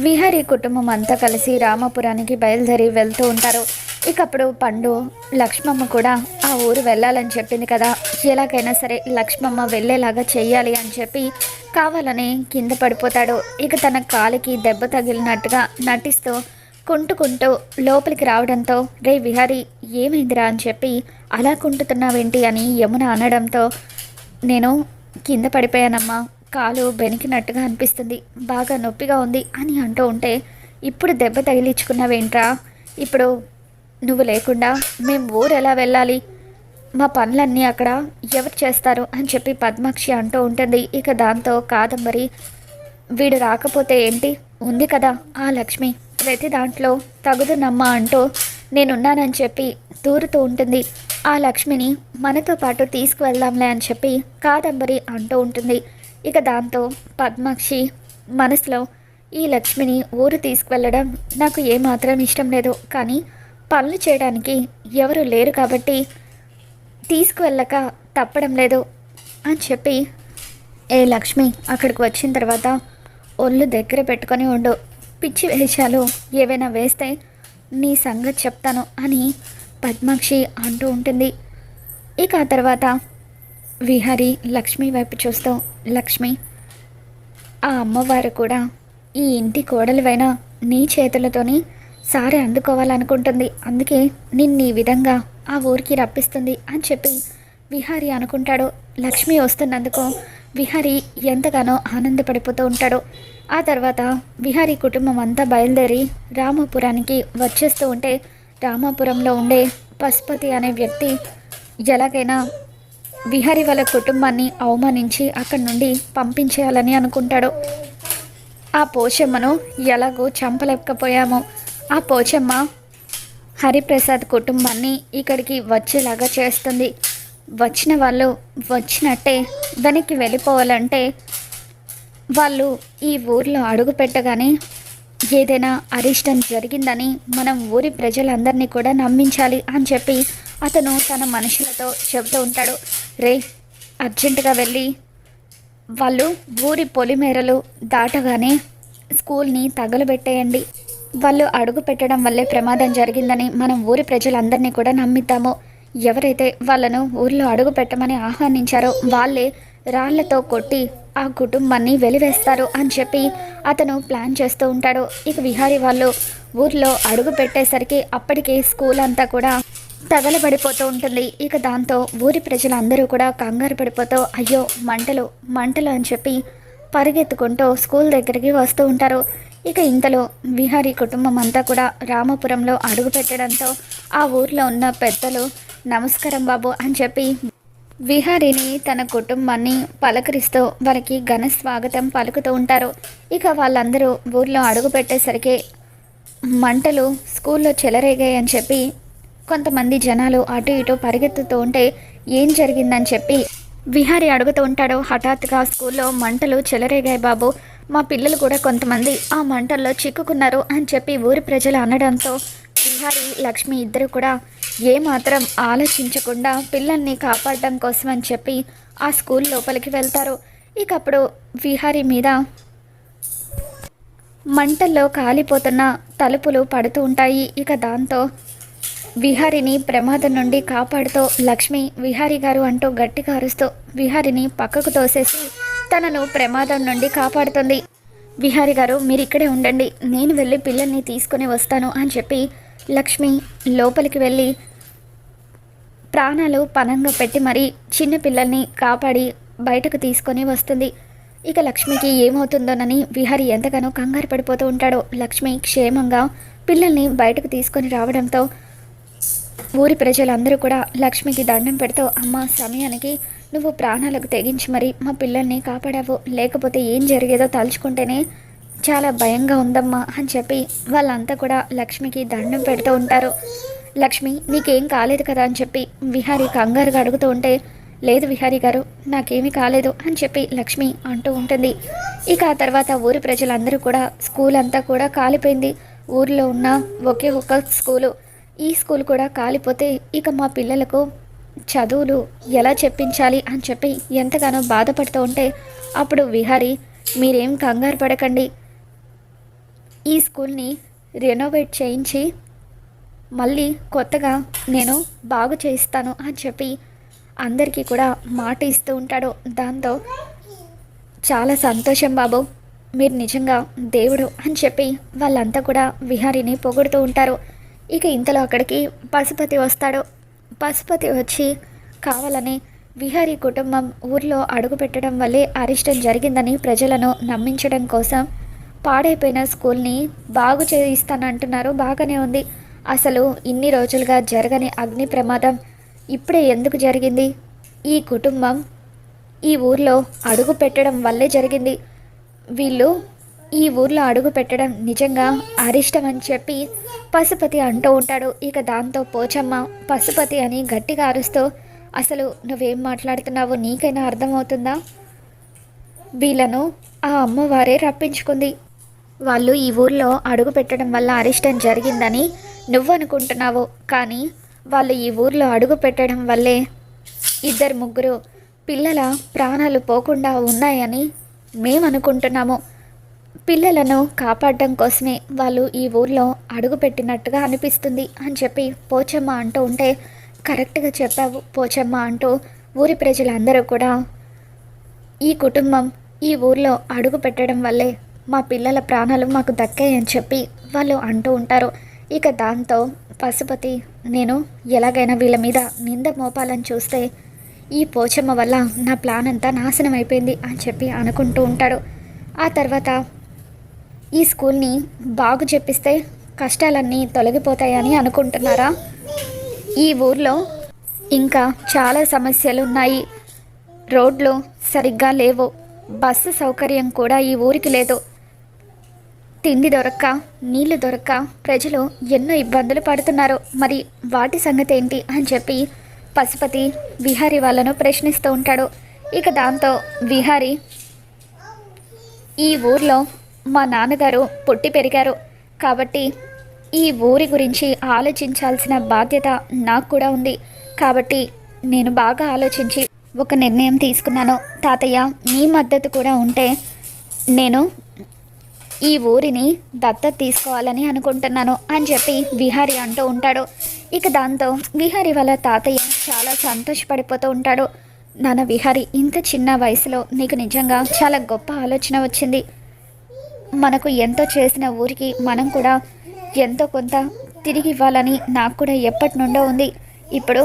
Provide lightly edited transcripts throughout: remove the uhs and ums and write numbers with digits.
విహారీ కుటుంబం అంతా కలిసి రామాపురానికి బయలుదేరి వెళ్తూ ఉంటారు. ఇకప్పుడు పండు లక్ష్మమ్మ కూడా ఆ ఊరు వెళ్ళాలని చెప్పింది కదా, ఎలాగైనా సరే లక్ష్మమ్మ వెళ్ళేలాగా చెయ్యాలి అని చెప్పి కావాలని కింద పడిపోతాడు. ఇక తన కాలికి దెబ్బ తగిలినట్టుగా నటిస్తూ కుంటుకుంటూ లోపలికి రావడంతో, రే విహారీ ఏమైందిరా అని చెప్పి అలా కుంటుతున్నావేంటి అని యమున అనడంతో, నేను కింద పడిపోయానమ్మా, కాలు బెనికినట్టుగా అనిపిస్తుంది, బాగా నొప్పిగా ఉంది అని అంటూ ఉంటే, ఇప్పుడు దెబ్బ తగిలించుకున్నావేంట్రా, ఇప్పుడు నువ్వు లేకుండా మేము ఊరు ఎలా వెళ్ళాలి, మా పనులన్నీ అక్కడ ఎవరు చేస్తారు అని చెప్పి పద్మాక్షి అంటూ ఉంటుంది. ఇక దాంతో కాదంబరి, వీడు రాకపోతే ఏంటి, ఉంది కదా ఆ లక్ష్మి, ప్రతి దాంట్లో తగుదునమ్మా అంటూ నేనున్నానని చెప్పి దూరుతూ ఉంటుంది. ఆ లక్ష్మిని మనతో పాటు తీసుకువెళ్దాంలే అని చెప్పి కాదంబరి అంటూ ఉంటుంది. ఇక దాంతో పద్మాక్షి మనసులో, ఈ లక్ష్మిని ఊరు తీసుకువెళ్ళడం నాకు ఏమాత్రం ఇష్టం లేదు, కానీ పనులు చేయడానికి ఎవరు లేరు కాబట్టి తీసుకువెళ్ళక తప్పడం లేదు అని చెప్పి, ఏ లక్ష్మి అక్కడికి వచ్చిన తర్వాత ఒళ్ళు దగ్గర పెట్టుకొని ఉండు, పిచ్చి వేషాలు ఏవైనా వేస్తే నీ సంగతి చెప్తాను అని పద్మాక్షి అంటూ ఉంటుంది. ఇక ఆ తర్వాత విహారీ లక్ష్మి వైపు చూస్తూ, లక్ష్మి, ఆ అమ్మవారు కూడా ఈ ఇంటి కోడలివైనా నీ చేతులతోని సారే అందుకోవాలనుకుంటుంది, అందుకే నిన్ను ఈ విధంగా ఆ ఊరికి రప్పిస్తుంది అని చెప్పి విహారీ అనుకుంటాడు. లక్ష్మి వస్తున్నందుకు విహారీ ఎంతగానో ఆనందపడిపోతూ ఉంటాడు. ఆ తర్వాత విహారీ కుటుంబం అంతా బయలుదేరి రామాపురానికి వచ్చేస్తూ ఉంటే, రామాపురంలో ఉండే పశుపతి అనే వ్యక్తి ఎలాగైనా విహారీ వాళ్ళ కుటుంబాన్ని అవమానించి అక్కడి నుండి పంపించేయాలని అనుకుంటాడు. ఆ పోచమ్మను ఎలాగో చంపలేకపోయామో, ఆ పోచమ్మ హరిప్రసాద్ కుటుంబాన్ని ఇక్కడికి వచ్చేలాగా చేస్తుంది, వచ్చిన వాళ్ళు వచ్చినట్టే వెనక్కి వెళ్ళిపోవాలంటే వాళ్ళు ఈ ఊర్లో అడుగు పెట్టగానే ఏదైనా అరిష్టం జరిగిందని మనం ఊరి ప్రజలందరినీ కూడా నమ్మించాలి అని చెప్పి అతను తన మనుషులతో చెబుతూ ఉంటాడు. రే, అర్జెంటుగా వెళ్ళి వాళ్ళు ఊరి పొలిమేరలు దాటగానే స్కూల్ని తగలబెట్టేయండి, వాళ్ళు అడుగు పెట్టడం వల్లే ప్రమాదం జరిగిందని మనం ఊరి ప్రజలందరినీ కూడా నమ్మిద్దాము, ఎవరైతే వాళ్ళను ఊర్లో అడుగు పెట్టమని ఆహ్వానించారో వాళ్ళే రాళ్లతో కొట్టి ఆ కుటుంబాన్ని వెలివేస్తారు అని చెప్పి అతను ప్లాన్ చేస్తూ ఉంటాడు. ఇక విహారీ వాళ్ళు ఊర్లో అడుగు పెట్టేసరికి అప్పటికే స్కూల్ అంతా కూడా తగలబడిపోతూ ఉంటుంది. ఇక దాంతో ఊరి ప్రజలందరూ కూడా కంగారు పడిపోతూ, అయ్యో మంటలు మంటలు అని చెప్పి పరిగెత్తుకుంటూ స్కూల్ దగ్గరికి వస్తూ ఉంటారు. ఇక ఇంతలో విహారీ కుటుంబం అంతా కూడా రామాపురంలో అడుగు పెట్టడంతో ఆ ఊర్లో ఉన్న పెద్దలు, నమస్కారం బాబు అని చెప్పి విహారీని తన కుటుంబాన్ని పలకరిస్తూ వారికి ఘన స్వాగతం పలుకుతూ ఉంటారు. ఇక వాళ్ళందరూ ఊర్లో అడుగు పెట్టేసరికి మంటలు స్కూల్లో చెలరేగాయని చెప్పి కొంతమంది జనాలు అటు ఇటు పరిగెత్తుతూ ఉంటే, ఏం జరిగిందని చెప్పి విహారీ అడుగుతూ ఉంటాడు. హఠాత్తుగా స్కూల్లో మంటలు చెలరేగాయి బాబు, మా పిల్లలు కూడా కొంతమంది ఆ మంటల్లో చిక్కుకున్నారు అని చెప్పి ఊరి ప్రజలు అనడంతో విహారీ లక్ష్మి ఇద్దరు కూడా ఏమాత్రం ఆలోచించకుండా పిల్లల్ని కాపాడడం కోసం అని చెప్పి ఆ స్కూల్ లోపలికి వెళ్తారు. ఇక అప్పుడు విహారీ మీద మంటల్లో కాలిపోతున్న తలుపులు పడుతూ ఉంటాయి. ఇక దాంతో విహారీని ప్రమాదం నుండి కాపాడుతూ లక్ష్మి, విహారీ గారు అంటూ గట్టిగా అరుస్తూ విహారీని పక్కకు తోసేసి తనను ప్రమాదం నుండి కాపాడుతుంది. విహారీ గారు మీరు ఇక్కడే ఉండండి, నేను వెళ్ళి పిల్లల్ని తీసుకొని వస్తాను అని చెప్పి లక్ష్మి లోపలికి వెళ్ళి ప్రాణాలు పణంగా పెట్టి మరీ చిన్న పిల్లల్ని కాపాడి బయటకు తీసుకొని వస్తుంది. ఇక లక్ష్మికి ఏమవుతుందోనని విహారీ ఎంతగానో కంగారు పడిపోతూ ఉంటాడు. లక్ష్మి క్షేమంగా పిల్లల్ని బయటకు తీసుకొని రావడంతో ఊరి ప్రజలందరూ కూడా లక్ష్మికి దండం పెడుతూ, అమ్మ సమయానికి నువ్వు ప్రాణాలకు తెగించి మరి మా పిల్లల్ని కాపాడావు, లేకపోతే ఏం జరిగేదో తలుచుకుంటేనే చాలా భయంగా ఉందమ్మా అని చెప్పి వాళ్ళంతా కూడా లక్ష్మికి దండం పెడుతూ ఉంటారు. లక్ష్మి నీకేం కాలేదు కదా అని చెప్పి విహారీ కంగారుగా అడుగుతూ ఉంటే, లేదు విహారీ గారు నాకేమీ కాలేదు అని చెప్పి లక్ష్మి అంటూ ఉంటుంది. ఇక ఆ తర్వాత ఊరి ప్రజలందరూ కూడా స్కూల్ అంతా కూడా కాలిపోయింది, ఊరిలో ఉన్న ఒకే ఒక్క స్కూలు, ఈ స్కూల్ కూడా కాలిపోతే ఇక మా పిల్లలకు చదువులు ఎలా చెప్పించాలి అని చెప్పి ఎంతగానో బాధపడుతూ ఉంటే, అప్పుడు విహారీ మీరేం కంగారు పడకండి, ఈ స్కూల్ని రెనోవేట్ చేయించి మళ్ళీ కొత్తగా నేను బాగు చేయిస్తాను అని చెప్పి అందరికీ కూడా మాట ఇస్తూ ఉంటాడు. దాంతో చాలా సంతోషం బాబు, మీరు నిజంగా దేవుడు అని చెప్పి వాళ్ళంతా కూడా విహారీని పొగుడుతూ ఉంటారు. ఇక ఇంతలో అక్కడికి పశుపతి వస్తాడు. పశుపతి వచ్చి కావాలని విహారీ కుటుంబం ఊర్లో అడుగు పెట్టడం వల్లే అరిష్టం జరిగిందని ప్రజలను నమ్మించడం కోసం పాడైపోయిన స్కూల్ని బాగు చేయిస్తానంటున్నారు. బాగానే ఉంది, అసలు ఇన్ని రోజులుగా జరగని అగ్ని ప్రమాదం ఇప్పుడే ఎందుకు జరిగింది? ఈ కుటుంబం ఈ ఊర్లో అడుగు పెట్టడం వల్లే జరిగింది. వీళ్ళు ఈ ఊర్లో అడుగు పెట్టడం నిజంగా అరిష్టం అని చెప్పి పశుపతి అంటూ ఉంటాడు. ఇక దాంతో పోచమ్మ పశుపతి అని గట్టిగా అరుస్తూ, అసలు నువ్వేం మాట్లాడుతున్నావో నీకైనా అర్థమవుతుందా? వీళ్ళను ఆ అమ్మవారే రప్పించుకుంది. వాళ్ళు ఈ ఊర్లో అడుగు పెట్టడం వల్ల అరిష్టం జరిగిందని నువ్వు అనుకుంటున్నావు, కానీ వాళ్ళు ఈ ఊర్లో అడుగు పెట్టడం వల్లే 2-3 పిల్లల ప్రాణాలు పోకుండా ఉన్నాయని మేము అనుకుంటున్నాము. పిల్లలను కాపాడడం కోసమే వాళ్ళు ఈ ఊర్లో అడుగు పెట్టినట్టుగా అనిపిస్తుంది అని చెప్పి పోచమ్మ అంటూ ఉంటే, కరెక్ట్గా చెప్పావు పోచమ్మ అంటూ ఊరి ప్రజలందరూ కూడా ఈ కుటుంబం ఈ ఊర్లో అడుగు పెట్టడం వల్లే మా పిల్లల ప్రాణాలు మాకు దక్కాయని చెప్పి వాళ్ళు అంటూ ఉంటారు. ఇక దాంతో పశుపతి, నేను ఎలాగైనా వీళ్ళ మీద నింద మోపాలని చూస్తే ఈ పోచమ్మ వల్ల నా ప్లాన్ అంతా నాశనం అయిపోయింది అని చెప్పి అనుకుంటూ ఉంటాడు. ఆ తర్వాత ఈ స్కూల్ని బాగు చెప్పిస్తే కష్టాలన్నీ తొలగిపోతాయని అనుకుంటున్నారా? ఈ ఊర్లో ఇంకా చాలా సమస్యలు ఉన్నాయి. రోడ్లు సరిగ్గా లేవు, బస్సు సౌకర్యం కూడా ఈ ఊరికి లేదు, తిండి దొరక్క నీళ్లు దొరక్క ప్రజలు ఎన్నో ఇబ్బందులు పడుతున్నారు. మరి వాటి సంగతి ఏంటి అని చెప్పి పశుపతి విహారీ వాళ్ళను ప్రశ్నిస్తూ ఉంటాడు. ఇక దాంతో విహారీ, ఈ ఊర్లో మా నాన్నగారు పుట్టి పెరిగారు కాబట్టి ఈ ఊరి గురించి ఆలోచించాల్సిన బాధ్యత నాకు కూడా ఉంది. కాబట్టి నేను బాగా ఆలోచించి ఒక నిర్ణయం తీసుకున్నాను. తాతయ్య మీ మద్దతు కూడా ఉంటే నేను ఈ ఊరిని దత్తత తీసుకోవాలని అనుకుంటున్నాను అని చెప్పి విహారీ అంటూ ఉంటాడు. ఇక దాంతో విహారీ వాళ్ళ తాతయ్య చాలా సంతోషపడిపోతూ ఉంటాడు. నాన్న విహారీ, ఇంత చిన్న వయసులో నీకు నిజంగా చాలా గొప్ప ఆలోచన వచ్చింది. మనకు ఎంతో చేసిన ఊరికి మనం కూడా ఎంతో కొంత తిరిగి ఇవ్వాలని నాకు కూడా ఎప్పటి నుండో ఉంది. ఇప్పుడు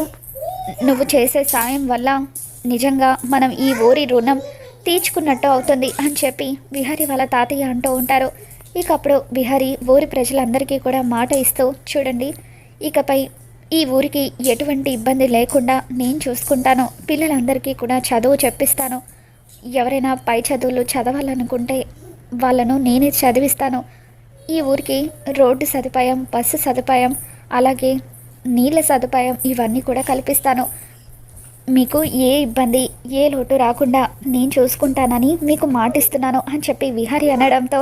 నువ్వు చేసే సాయం వల్ల నిజంగా మనం ఈ ఊరి రుణం తీర్చుకున్నట్టు అవుతుంది అని చెప్పి విహారీ వాళ్ళ తాతయ్య అంటూ ఉంటారు. ఇక అప్పుడు విహారీ ఊరి ప్రజలందరికీ కూడా మాట ఇస్తూ, చూడండి, ఇకపై ఈ ఊరికి ఎటువంటి ఇబ్బంది లేకుండా నేను చూసుకుంటాను. పిల్లలందరికీ కూడా చదువు చెప్పిస్తాను. ఎవరైనా పై చదువులు చదవాలనుకుంటే వాళ్ళను నేనే చదివిస్తాను. ఈ ఊరికి రోడ్డు సదుపాయం, బస్సు సదుపాయం, అలాగే నీళ్ళ సదుపాయం ఇవన్నీ కూడా కల్పిస్తాను. మీకు ఏ ఇబ్బంది ఏ లోటు రాకుండా నేను చూసుకుంటానని మీకు మాటిస్తున్నాను అని చెప్పి విహారీ అనడంతో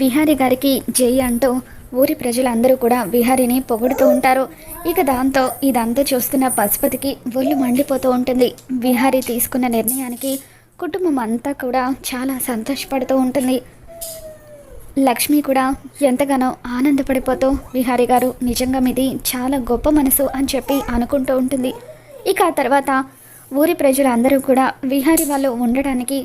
విహారీ గారికి జై అంటూ ఊరి ప్రజలందరూ కూడా విహారీని పొగుడుతూ ఉంటారు. ఇక దాంతో ఇదంతా చూస్తున్న పశుపతికి ఒళ్ళు మండిపోతూ ఉంటుంది. విహారీ తీసుకున్న నిర్ణయానికి కుటుంబం అంతా కూడా చాలా సంతోషపడుతూ ఉంటుంది. లక్ష్మి కూడా ఎంతగానో ఆనందపడిపోతూ, విహారీ గారు నిజంగా మీది చాలా గొప్ప మనసు అని చెప్పి అనుకుంటూ ఉంటుంది. ఇక ఆ తర్వాత ఊరి ప్రజలందరూ కూడా విహారీ వాళ్ళు ఉండడానికి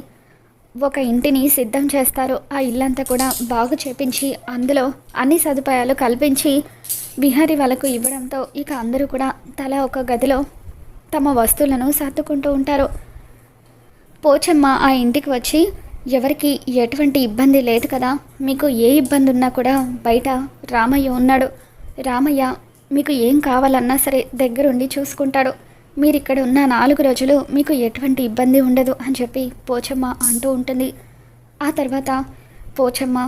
ఒక ఇంటిని సిద్ధం చేస్తారు. ఆ ఇల్లంతా కూడా బాగు చేపించి అందులో అన్ని సదుపాయాలు కల్పించి విహారీ వాళ్ళకు ఇవ్వడంతో ఇక అందరూ కూడా తలా ఒక గదిలో తమ వస్తువులను సర్దుకుంటూ ఉంటారు. పోచమ్మ ఆ ఇంటికి వచ్చి, ఎవరికి ఎటువంటి ఇబ్బంది లేదు కదా, మీకు ఏ ఇబ్బంది ఉన్నా కూడా బయట రామయ్య ఉన్నాడు. రామయ్య మీకు ఏం కావాలన్నా సరే దగ్గరుండి చూసుకుంటాడు. మీరు ఇక్కడ ఉన్న 4 రోజులు మీకు ఎటువంటి ఇబ్బంది ఉండదు అని చెప్పి పోచమ్మ అంటూ ఉంటుంది. ఆ తర్వాత పోచమ్మ,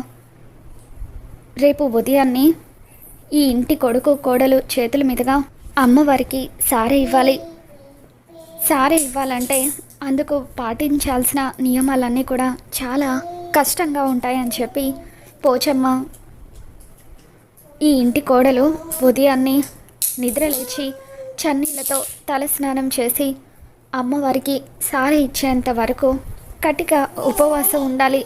రేపు ఉదయాన్నే ఈ ఇంటి కొడుకు కోడలు చేతుల మీదుగా అమ్మవారికి సారె ఇవ్వాలి. సారె ఇవ్వాలంటే అందుకు పాటించాల్సిన నియమాలన్నీ కూడా చాలా కష్టంగా ఉంటాయని చెప్పి పోచమ్మ ఈ ఇంటి కోడలు ఉదయాన్నే నిద్రలేచి చన్నీళ్ళతో తలస్నానం చేసి అమ్మవారికి సారె ఇచ్చేంత వరకు కటిక ఉపవాసం ఉండాలి.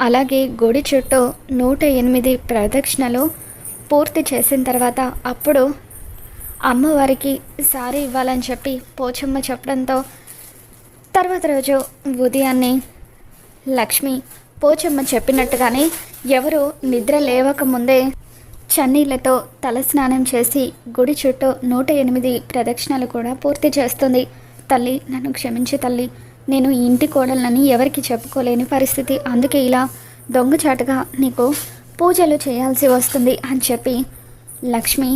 అలాగే గుడి చుట్టూ 108 ప్రదక్షిణలు పూర్తి చేసిన తర్వాత అప్పుడు అమ్మవారికి సారీ ఇవ్వాలని చెప్పి పోచమ్మ చెప్పడంతో తర్వాత రోజు ఉదయాన్నే లక్ష్మి పోచమ్మ చెప్పినట్టుగానే ఎవరు నిద్ర లేవకముందే చన్నీళ్లతో తలస్నానం చేసి గుడి చుట్టూ 108 ప్రదక్షిణలు కూడా పూర్తి చేస్తుంది. తల్లి, నన్ను క్షమించు తల్లి, నేను ఈ ఇంటి కోడళ్ళని ఎవరికి చెప్పుకోలేని పరిస్థితి, అందుకే ఇలా దొంగచాటుగా నీకు పూజలు చేయాల్సి వస్తుంది అని చెప్పి లక్ష్మి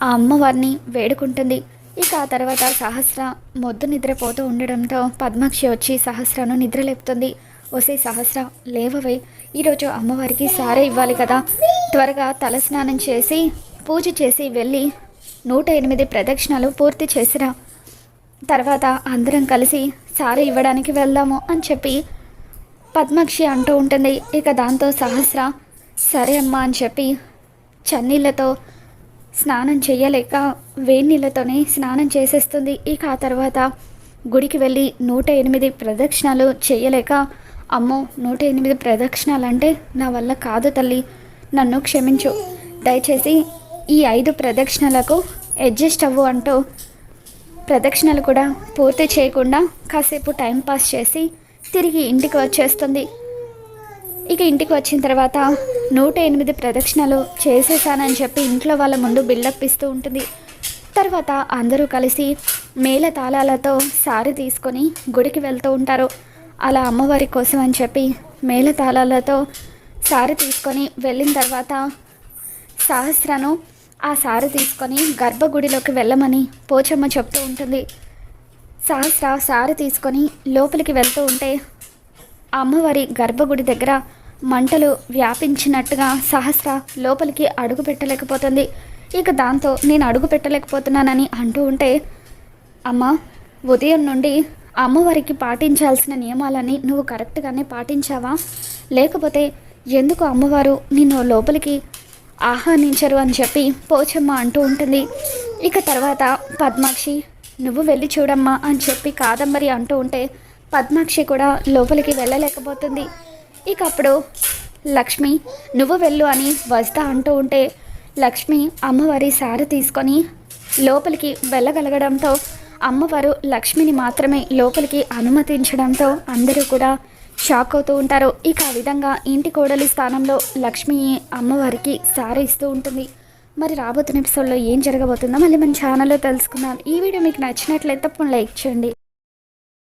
ఆ అమ్మవారిని వేడుకుంటుంది. ఇక ఆ తర్వాత సహస్ర మొద్దు నిద్రపోతూ ఉండడంతో పద్మాక్షి వచ్చి సహస్రను నిద్రలేపుతుంది. ఒసే సహస్ర, లేవవే, ఈరోజు అమ్మవారికి సారే ఇవ్వాలి కదా, త్వరగా తలస్నానం చేసి పూజ చేసి వెళ్ళి 108 ప్రదక్షిణలు పూర్తి చేసిరా, తర్వాత అందరం కలిసి సారీ ఇవ్వడానికి వెళ్దాము అని చెప్పి పద్మాక్షి అంటూ ఉంటుంది. ఇక దాంతో సహస్ర సరే అమ్మా అని చెప్పి చన్నీళ్ళతో స్నానం చేయలేక వేడి నీళ్ళతోనే స్నానం చేసేస్తుంది. ఇక ఆ తర్వాత గుడికి వెళ్ళి 108 ప్రదక్షిణాలు చేయలేక, అమ్మో 108 ప్రదక్షిణాలు అంటే నా వల్ల కాదు తల్లి, నన్ను క్షమించు, దయచేసి ఈ 5 ప్రదక్షిణలకు అడ్జస్ట్ అవ్వు అంటూ ప్రదక్షిణలు కూడా పూర్తి చేయకుండా కాసేపు టైంపాస్ చేసి తిరిగి ఇంటికి వచ్చేస్తుంది. ఇక ఇంటికి వచ్చిన తర్వాత 108 ప్రదక్షిణలు చేసేసానని చెప్పి ఇంట్లో వాళ్ళ ముందు బిల్డప్ ఇస్తూ ఉంటుంది. తర్వాత అందరూ కలిసి మేళ తాళాలతో సారి తీసుకొని గుడికి వెళ్తూ ఉంటారు. అలా అమ్మవారి కోసం అని చెప్పి మేళ తాళాలతో సారి తీసుకొని వెళ్ళిన తర్వాత సహస్రను ఆ సారి తీసుకొని గర్భగుడిలోకి వెళ్ళమని పోచమ్మ చెప్తూ ఉంటుంది. సహస్ర సారి తీసుకొని లోపలికి వెళ్తూ ఉంటే అమ్మవారి గర్భగుడి దగ్గర మంటలు వ్యాపించినట్టుగా సహస్ర లోపలికి అడుగు పెట్టలేకపోతుంది. ఇక దాంతో నేను అడుగు పెట్టలేకపోతున్నానని అంటూ ఉంటే, అమ్మ, ఉదయం నుండి అమ్మవారికి పాటించాల్సిన నియమాలని నువ్వు కరెక్ట్గానే పాటించావా, లేకపోతే ఎందుకు అమ్మవారు నిన్ను లోపలికి ఆహ్వానించరు అని చెప్పి పోచమ్మ అంటూ ఉంటుంది. ఇక తర్వాత పద్మాక్షి, నువ్వు వెళ్ళి చూడమ్మా అని చెప్పి కాదంబరి అంటూ ఉంటే పద్మాక్షి కూడా లోపలికి వెళ్ళలేకపోతుంది. ఇక అప్పుడు లక్ష్మి, నువ్వు వెళ్ళు అని వస్తా అంటూ ఉంటే లక్ష్మి అమ్మవారి సారి తీసుకొని లోపలికి వెళ్ళగలగడంతో అమ్మవారు లక్ష్మిని మాత్రమే లోపలికి అనుమతించడంతో అందరూ కూడా షాక్ అవుతూ ఉంటారు. ఇక ఆ విధంగా ఇంటి కోడలి స్థానంలో లక్ష్మి అమ్మవారికి సారీ ఇస్తూ ఉంటుంది. మరి రాబోతున్న ఎపిసోడ్లో ఏం జరగబోతుందో మళ్ళీ మన ఛానల్లో తెలుసుకుందాం. ఈ వీడియో మీకు నచ్చినట్లయితే తప్పకుండా లైక్ చేయండి.